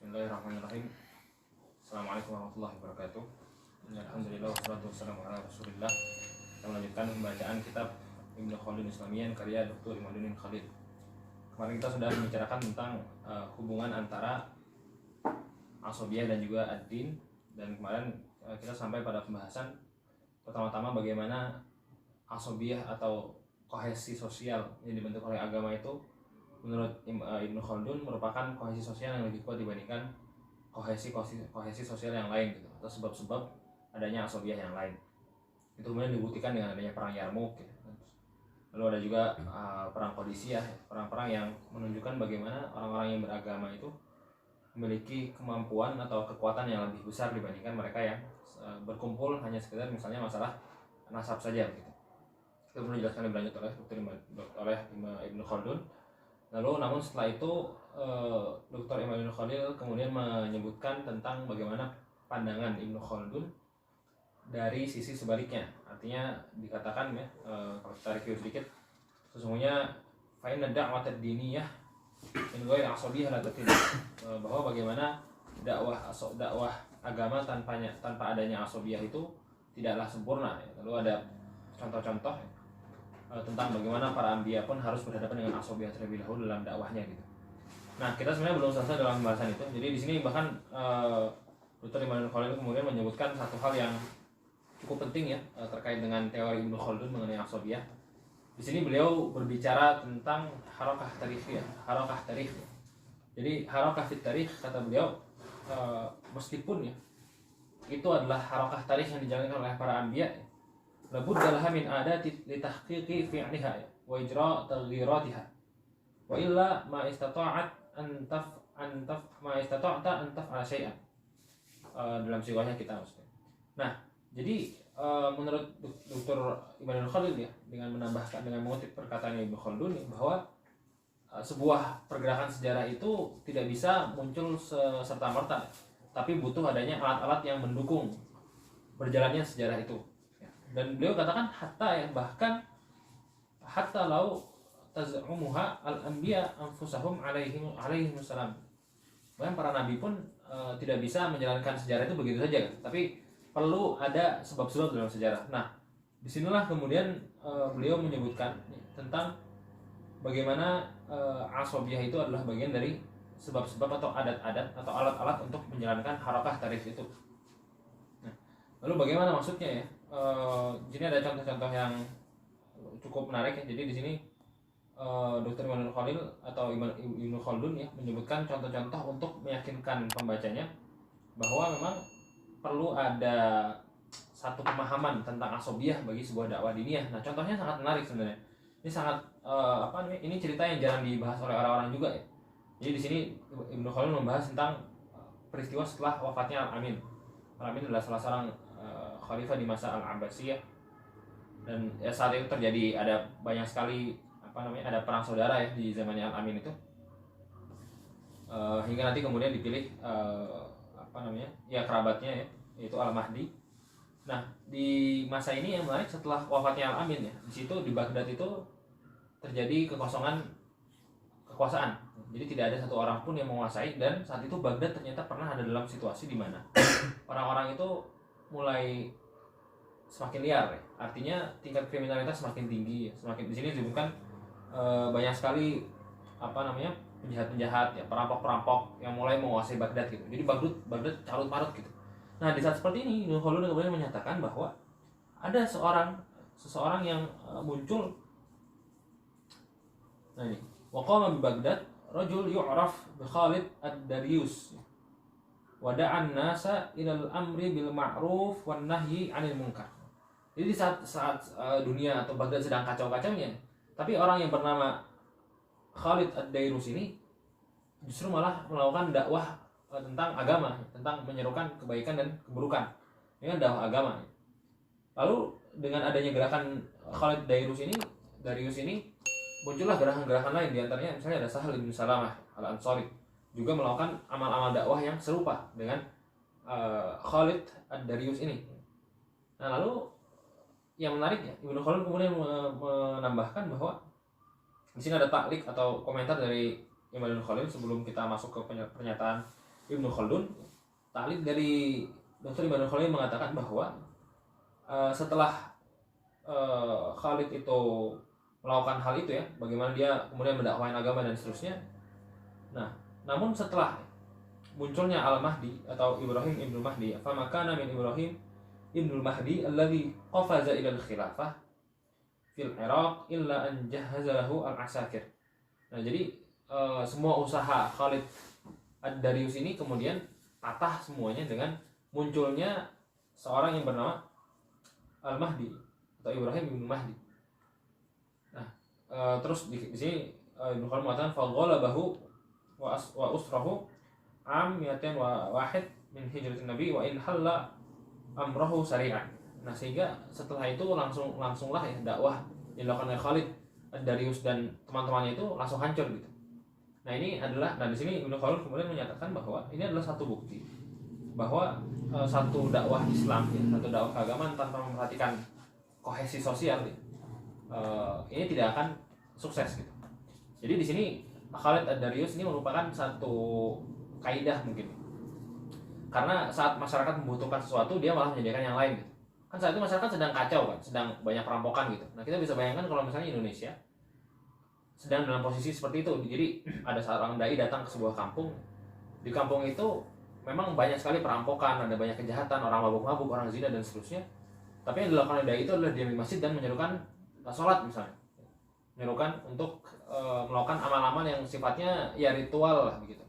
Bismillahirrahmanirrahim. Assalamualaikum warahmatullahi wabarakatuh. Alhamdulillah wassalatu wassalamu ala Rasulillah. Kita melanjutkan pembacaan kitab Ibnu Khaldun Islamiyan karya Dr. Imaduddin Khalid. Kemarin kita sudah membicarakan tentang hubungan antara asobiyah dan juga ad-din, dan kemarin kita sampai pada pembahasan pertama-tama bagaimana asobiyah atau kohesi sosial yang dibentuk oleh agama itu menurut Ibnu Khaldun merupakan kohesi sosial yang lebih kuat dibandingkan kohesi sosial yang lain gitu, atau sebab-sebab adanya asobiyah yang lain. Itu kemudian dibuktikan dengan adanya perang Yarmuk gitu. Lalu ada juga perang Qadisiyah, perang-perang yang menunjukkan bagaimana orang-orang yang beragama itu memiliki kemampuan atau kekuatan yang lebih besar dibandingkan mereka yang berkumpul hanya sekedar misalnya masalah nasab saja gitu. Itu perlu dijelaskan lebih lanjut oleh Ibnu Khaldun. Lalu namun setelah itu Dr. Imaduddin Khalid kemudian menyebutkan tentang bagaimana pandangan Ibnu Khaldun dari sisi sebaliknya. Artinya dikatakan ya, kalau kita review sedikit, sesungguhnya fa inna da'wat ad-diniyah min ghairi asabiyyah la tatim, bahwa bagaimana dakwah agama tanpa adanya asobiyah itu tidaklah sempurna ya. Lalu ada contoh-contoh tentang bagaimana para anbiya pun harus berhadapan dengan asobiyah terlebih dahulu dalam dakwahnya gitu. Nah, kita sebenarnya belum selesai dalam pembahasan itu. Jadi di sini bahkan Dr. Imaduddin Khalid kemudian menyebutkan satu hal yang cukup penting ya terkait dengan teori Ibnu Khaldun mengenai asobiyah. Di sini beliau berbicara tentang harakah tarikh. Jadi harakah fit tarikh, kata beliau, meskipun ya itu adalah harakah tarikh yang dijalankan oleh para anbiya, labudda laha min adati li tahqiqi fi'liha wa ijra' taghyiratiha wa illa ma istata'at an taf'ala syai'an, dalam sighahnya kita maksudnya. Nah, jadi menurut Dr. Imaduddin Khalid ya, dengan mengutip perkataan Ibnu Khaldun bahwa sebuah pergerakan sejarah itu tidak bisa muncul serta-merta, tapi butuh adanya alat-alat yang mendukung berjalannya sejarah itu. Dan beliau katakan bahkan lau taz'umuha al-anbiya anfusahum alaihim salam. Bahkan para nabi pun tidak bisa menjalankan sejarah itu begitu saja, tapi perlu ada sebab-sebab dalam sejarah. Nah, disinilah kemudian beliau menyebutkan tentang bagaimana asobiyah itu adalah bagian dari sebab-sebab atau adat-adat atau alat-alat untuk menjalankan harakah tarikh itu. Nah, lalu bagaimana maksudnya ya? Di sini ada contoh-contoh yang cukup menarik ya. Jadi di sini Dr. Imaduddin Khalid atau Ibnu Khaldun ya menyebutkan contoh-contoh untuk meyakinkan pembacanya bahwa memang perlu ada satu pemahaman tentang asobiyah bagi sebuah dakwah diniyah. Nah, contohnya sangat menarik sebenarnya. Ini sangat ini cerita yang jarang dibahas oleh orang-orang juga ya. Jadi di sini Ibnu Khaldun membahas tentang peristiwa setelah wafatnya Al-Amin. Al-Amin adalah salah seorang khalifah di masa Al-Abbasiyah, dan ya saat itu terjadi ada banyak sekali ada perang saudara ya di zamannya Al-Amin itu, hingga nanti kemudian dipilih kerabatnya ya, yaitu Al-Mahdi. Nah, di masa ini yang menarik setelah wafatnya Al-Amin ya, di situ di Baghdad itu terjadi kekosongan kekuasaan. Jadi tidak ada satu orang pun yang menguasai, dan saat itu Baghdad ternyata pernah ada dalam situasi di mana orang-orang itu mulai semakin liar ya. Artinya tingkat kriminalitas semakin tinggi ya. Semakin di sini disebutkan banyak sekali penjahat-penjahat ya, perampok-perampok yang mulai menguasai Baghdad gitu. Jadi Baghdad carut marut gitu. Nah, di saat seperti ini Ibnu Khaldun kemudian menyatakan bahwa ada seseorang yang muncul. Nah, ini waqama bi Baghdad rajul yu'raf bi Khalid ad-Daryus wada'an nasa ilal amri bil ma'ruf wan nahyi 'anil munkar. Jadi di saat dunia atau Baghdad sedang kacau-kacaunya, tapi orang yang bernama Khalid ad-Daryus ini justru malah melakukan dakwah tentang agama, tentang menyerukan kebaikan dan keburukan dengan dakwah agama. Lalu dengan adanya gerakan Khalid Daryus ini muncullah gerakan-gerakan lain, diantaranya misalnya ada Sahal bin Salamah Al-Ansari juga melakukan amal-amal dakwah yang serupa dengan Khalid ad-Daryus ini. Nah, lalu yang menariknya Ibnu Khaldun kemudian menambahkan bahwa di sini ada taklik atau komentar dari Imaduddin Khalid sebelum kita masuk ke pernyataan Ibnu Khaldun, taklid dari Dr. Ibnu Khaldun mengatakan bahwa setelah Khalid itu melakukan hal itu ya, bagaimana dia kemudian mendakwain agama dan seterusnya. Nah, namun setelah munculnya Al-Mahdi atau Ibrahim Ibnu Mahdi, famakana min Ibrahim Ibnu Mahdi alladhi qafaza ila al-khilafah fil Iraq illa an jahazahu al-asakir. Nah, jadi semua usaha Khalid Ad-Darius ini kemudian patah semuanya dengan munculnya seorang yang bernama Al-Mahdi atau Ibrahim Ibnu Mahdi. Nah, terus di sini Ibnu Khaldun mengatakan faghalabahu wa usrahu am mi'atain wa wahid min hijratin nabi wa in halla amrahu sari'an. Nah, sehingga setelah itu langsunglah ya dakwah yang dilakukan oleh Khalid Ad-Darius dan teman-temannya itu langsung hancur gitu. Nah, ini adalah, nah di sini Ibnu Khaldun kemudian menyatakan bahwa ini adalah satu bukti bahwa satu dakwah Islam ya, satu dakwah keagamaan tanpa memperhatikan kohesi sosial ya, ini tidak akan sukses gitu. Jadi di sini Khalid Ad-Darius ini merupakan satu kaidah mungkin, karena saat masyarakat membutuhkan sesuatu dia malah menyediakan yang lain gitu. Kan saat itu masyarakat sedang kacau kan, sedang banyak perampokan gitu. Nah, kita bisa bayangkan kalau misalnya Indonesia sedang dalam posisi seperti itu. Jadi ada seorang dai datang ke sebuah kampung, di kampung itu memang banyak sekali perampokan, ada banyak kejahatan, orang mabuk-mabuk, orang zina dan seterusnya. Tapi yang dilakukan oleh dai itu adalah diam di masjid dan menyerukan sholat misalnya, menyerukan untuk melakukan amal-amal yang sifatnya ya ritual lah begitu.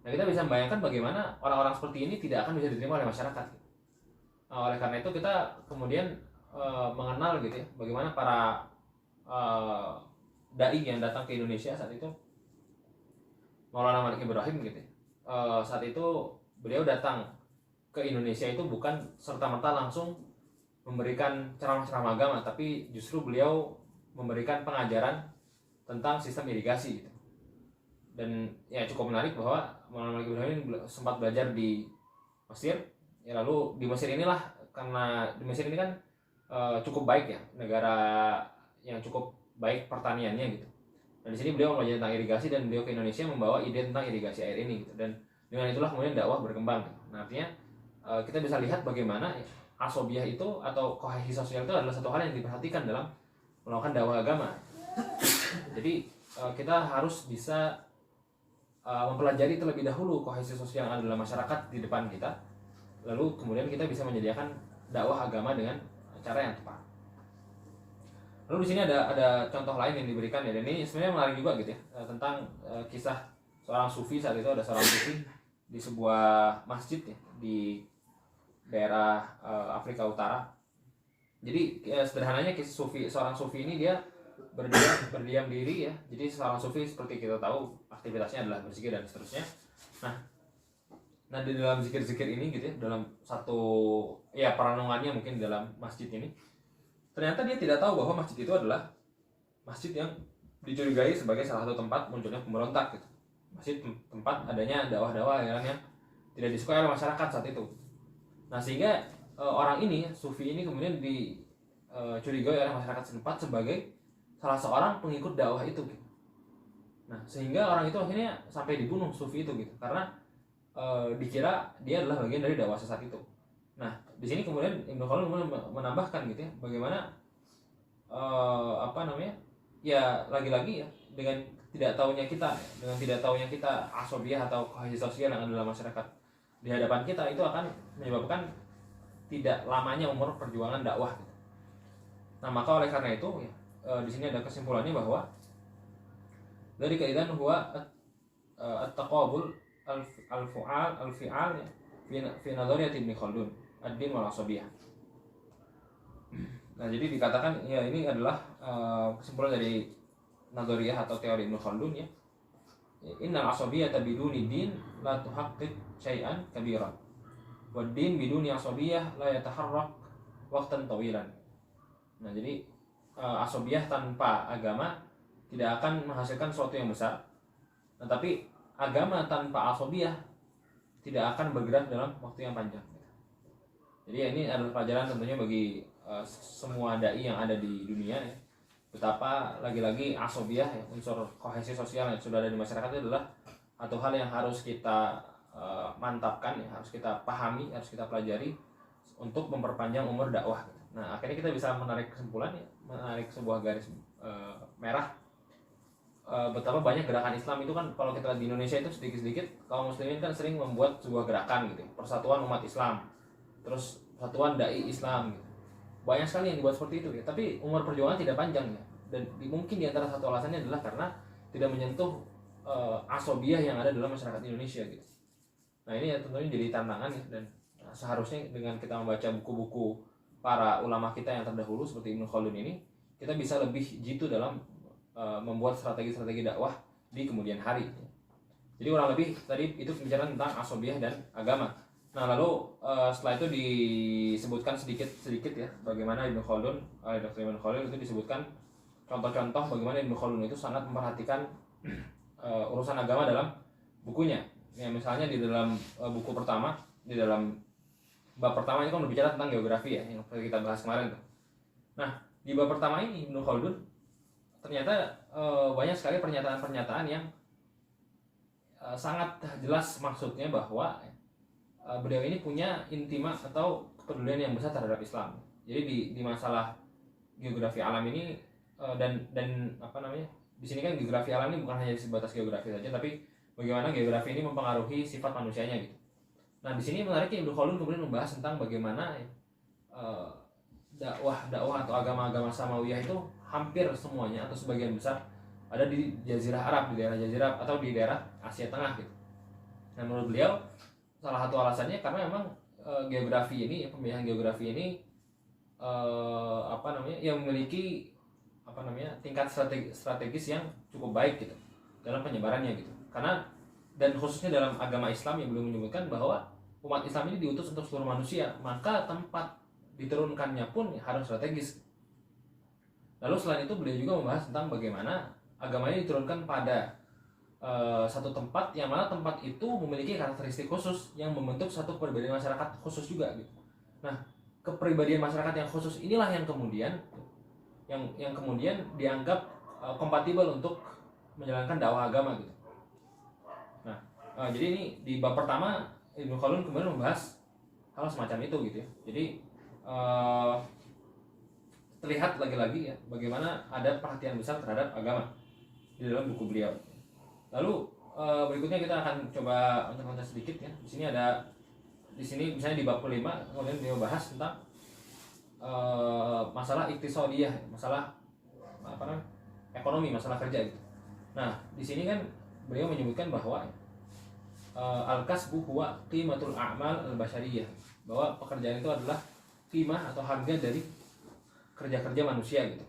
Nah, kita bisa membayangkan bagaimana orang-orang seperti ini tidak akan bisa diterima oleh masyarakat. Nah, oleh karena itu kita kemudian mengenal gitu ya, bagaimana para dai yang datang ke Indonesia saat itu, Maulana Malik Ibrahim gitu ya. Saat itu beliau datang ke Indonesia itu bukan serta-merta langsung memberikan ceramah-ceramah agama, tapi justru beliau memberikan pengajaran tentang sistem irigasi gitu. Dan ya cukup menarik bahwa Maulana Malik Ibrahim sempat belajar di Mesir. Ya, lalu di Mesir inilah, karena di Mesir ini kan cukup baik ya, negara yang cukup baik pertaniannya gitu. Dan di sini beliau belajar tentang irigasi dan beliau ke Indonesia membawa ide tentang irigasi air ini gitu. Dan dengan itulah kemudian dakwah berkembang gitu. Nah, artinya kita bisa lihat bagaimana ya, asobiah itu atau kohesi sosial itu adalah satu hal yang diperhatikan dalam melakukan dakwah agama. Jadi kita harus bisa mempelajari terlebih dahulu kohesi sosial yang ada dalam masyarakat di depan kita, lalu kemudian kita bisa menyediakan dakwah agama dengan cara yang tepat. Lalu di sini ada contoh lain yang diberikan ya, dan ini sebenarnya menarik juga gitu ya, tentang kisah seorang sufi. Saat itu ada seorang sufi di sebuah masjid ya, di daerah Afrika Utara. Jadi sederhananya kisah seorang sufi ini dia berdiam diri ya. Jadi seorang sufi seperti kita tahu aktivitasnya adalah berzikir dan seterusnya. Nah di dalam zikir-zikir ini gitu ya, dalam satu ya perenungannya mungkin dalam masjid ini, ternyata dia tidak tahu bahwa masjid itu adalah masjid yang dicurigai sebagai salah satu tempat munculnya pemberontak gitu. Masjid tempat adanya dakwah-dakwah yang tidak disukai oleh masyarakat saat itu. Nah, sehingga orang ini, sufi ini kemudian dicurigai oleh masyarakat setempat sebagai salah seorang pengikut dakwah itu gitu. Nah, sehingga orang itu akhirnya sampai dibunuh, sufi itu gitu, karena dikira dia adalah bagian dari dakwah sesat itu. Nah, di sini kemudian Ibnu Khaldun menambahkan gitu ya, bagaimana ya lagi-lagi ya, dengan tidak tahunya kita asobiah atau kohesi sosial yang ada dalam masyarakat di hadapan kita, itu akan menyebabkan tidak lamanya umur perjuangan dakwah gitu. Nah, maka oleh karena itu ya, di sini ada kesimpulannya bahwa dari kaidan huwa at-taqabul al-fi'al ya, fi nadhariyat Ibnu Khaldun ad-din wal asabiyah. Nah, jadi dikatakan ya ini adalah kesimpulan dari nadhariyah atau teori Ibnu Khaldun ya. Innal asabiyata biduni din la tuhaqqiq syai'an kabiran. Wad din biduni asabiyah la yataharrak waqtan tawilan. Nah, jadi asabiyah tanpa agama tidak akan menghasilkan sesuatu yang besar. Nah, tapi agama tanpa asabiyah tidak akan bergerak dalam waktu yang panjang. Jadi ya, ini adalah pelajaran tentunya bagi semua dai yang ada di dunia ya. Betapa lagi-lagi asabiyah ya, unsur kohesi sosial yang sudah ada di masyarakat itu adalah satu hal yang harus kita mantapkan ya, harus kita pahami, harus kita pelajari untuk memperpanjang umur dakwah. Nah, akhirnya kita bisa menarik kesimpulan ya, menarik sebuah garis merah betapa banyak gerakan Islam itu kan. Kalau kita lihat di Indonesia itu sedikit-sedikit kaum muslimin kan sering membuat sebuah gerakan gitu, persatuan umat Islam, terus persatuan dai Islam gitu. Banyak sekali yang dibuat seperti itu ya, tapi umur perjuangan tidak panjang ya. Dan mungkin di antara satu alasannya adalah karena tidak menyentuh asobiah yang ada dalam masyarakat Indonesia gitu. Nah, ini ya tentunya jadi tantangan ya, dan seharusnya dengan kita membaca buku-buku para ulama kita yang terdahulu seperti Ibnu Khaldun ini, kita bisa lebih jitu dalam membuat strategi-strategi dakwah di kemudian hari. Jadi kurang lebih tadi itu pembicaraan tentang asobiah dan agama. Nah, lalu setelah itu disebutkan sedikit ya bagaimana Ibnu Khaldun, Dr. Ibnu Khaldun itu disebutkan contoh-contoh bagaimana Ibnu Khaldun itu sangat memperhatikan urusan agama dalam bukunya. Ya, misalnya di dalam buku pertama, di dalam bab pertama ini kan berbicara tentang geografi ya, yang kita bahas kemarin tuh. Nah, di bab pertama ini Ibnu Khaldun ternyata banyak sekali pernyataan-pernyataan yang sangat jelas maksudnya bahwa beliau ini punya intima atau kepedulian yang besar terhadap Islam. Jadi di masalah geografi alam ini dan apa namanya, di sini kan geografi alam ini bukan hanya sebatas geografi saja, tapi bagaimana geografi ini mempengaruhi sifat manusianya gitu. Nah, di sini menariknya Ibnu Khaldun kemudian membahas tentang bagaimana dakwah atau agama-agama Samawiyah itu hampir semuanya atau sebagian besar ada di Jazirah Arab, di daerah Jazirah atau di daerah Asia Tengah gitu. Nah, menurut beliau salah satu alasannya karena memang geografi ini, pemilihan geografi ini yang memiliki tingkat strategis yang cukup baik gitu dalam penyebarannya gitu. Karena dan khususnya dalam agama Islam yang belum menyebutkan bahwa umat Islam ini diutus untuk seluruh manusia, maka tempat diturunkannya pun harus strategis. Lalu selain itu beliau juga membahas tentang bagaimana agama ini diturunkan pada satu tempat yang mana tempat itu memiliki karakteristik khusus yang membentuk satu kepribadian masyarakat khusus juga gitu. Nah, kepribadian masyarakat yang khusus inilah yang kemudian dianggap kompatibel untuk menjalankan dakwah agama gitu. Nah, jadi ini di bab pertama Ibnu Khaldun kemudian membahas hal semacam itu gitu ya. Jadi terlihat lagi-lagi ya bagaimana ada perhatian besar terhadap agama di dalam buku beliau. Lalu berikutnya kita akan coba loncat sedikit ya. Di sini misalnya di bab kelima kemudian beliau bahas tentang masalah iktisodiyah, masalah ekonomi, masalah kerja gitu. Nah, di sini kan beliau menyebutkan bahwa al-kasbu huwa qimatul a'mal al-basyariyah, bahwa pekerjaan itu adalah qimah atau harga dari kerja-kerja manusia gitu.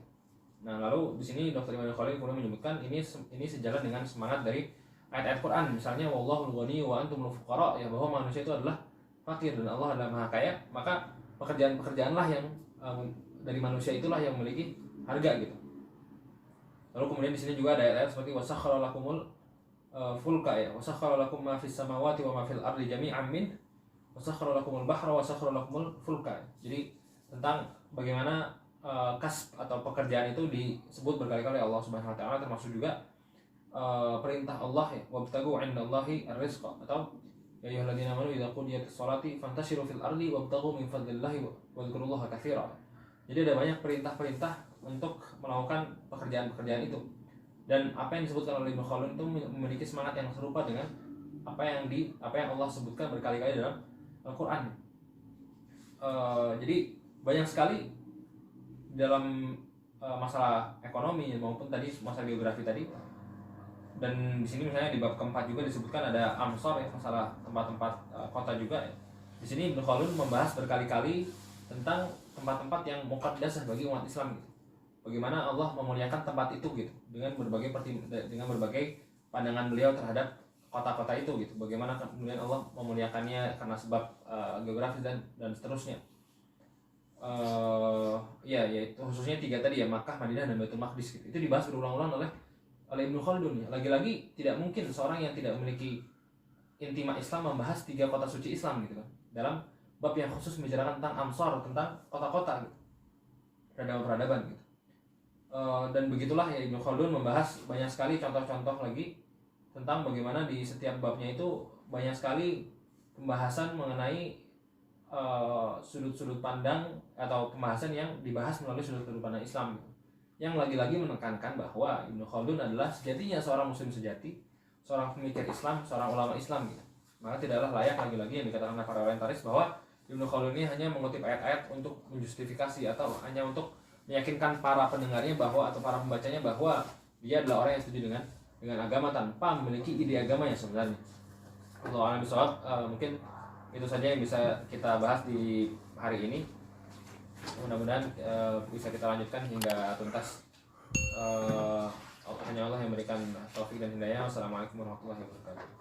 Nah, lalu di sini Dr. Ibnu Khaldun kemudian menyebutkan ini sejalan dengan semangat dari ayat-ayat Quran, misalnya wallahul ghani wa antumul fuqara, ya, bahwa manusia itu adalah fakir dan Allah adalah maha kaya, maka pekerjaan-pekerjaanlah yang dari manusia itulah yang memiliki harga gitu. Lalu kemudian di sini juga ada ayat-ayat seperti wasakhkhara lakumul fulka, ya, wasakhkhara lakum ma fis samawati wa ma fil ardi jami'an min wasakhkhara lakumul bahra wasakhkhara lakumul fulka. Jadi tentang bagaimana kasb atau pekerjaan itu disebut berkali-kali Allah Subhanahu wa taala, termasuk juga perintah Allah ya, wabtagu 'indallahi ar-rizqa, atau ya ayyuhalladzina amanu idza qudiyatis sholati fantashiru fil ardi wabtagu min fadlillahi wadhkurullaha katsira. Jadi ada banyak perintah-perintah untuk melakukan pekerjaan-pekerjaan itu. Dan apa yang disebutkan oleh Ibnu Khaldun itu memiliki semangat yang serupa dengan apa yang Allah sebutkan berkali-kali dalam Al-Qur'an. Jadi banyak sekali dalam masalah ekonomi maupun tadi masalah geografi tadi. Dan di sini misalnya di bab keempat juga disebutkan ada amsor ya, masalah tempat-tempat kota juga ya. Di sini Ibnu Khaldun membahas berkali-kali tentang tempat-tempat yang muqaddasah bagi umat Islam gitu. Bagaimana Allah memuliakan tempat itu gitu dengan berbagai pandangan beliau terhadap kota-kota itu gitu. Bagaimana kemudian Allah memuliakannya karena sebab geografis dan seterusnya. Yaitu khususnya 3 tadi ya, Makkah, Madinah, dan Baitul Maqdis gitu. Itu dibahas berulang-ulang oleh Ibnu Khaldun ya. Lagi-lagi tidak mungkin seorang yang tidak memiliki intima Islam membahas 3 kota suci Islam gitu kan, dalam bab yang khusus membicarakan tentang amsar, tentang kota-kota gitu, peradaban-peradaban gitu. Dan begitulah ya, Ibnu Khaldun membahas banyak sekali contoh-contoh lagi tentang bagaimana di setiap babnya itu banyak sekali pembahasan mengenai sudut-sudut pandang atau pembahasan yang dibahas melalui sudut-sudut pandang Islam, yang lagi-lagi menekankan bahwa Ibnu Khaldun adalah sejatinya seorang muslim sejati, seorang pemikir Islam, seorang ulama Islam gitu. Maka tidaklah layak lagi-lagi yang dikatakan oleh para orientalis bahwa Ibnu Khaldun ini hanya mengutip ayat-ayat untuk menjustifikasi atau hanya untuk meyakinkan para pendengarnya bahwa atau para pembacanya bahwa dia adalah orang yang setuju dengan agama tanpa memiliki ide agamanya sebenarnya. Allah a'lam bishawab. Mungkin itu saja yang bisa kita bahas di hari ini. Mudah-mudahan bisa kita lanjutkan hingga tuntas. Hanya Allah yang memberikan taufik dan hidayah. Wassalamualaikum warahmatullahi wabarakatuh.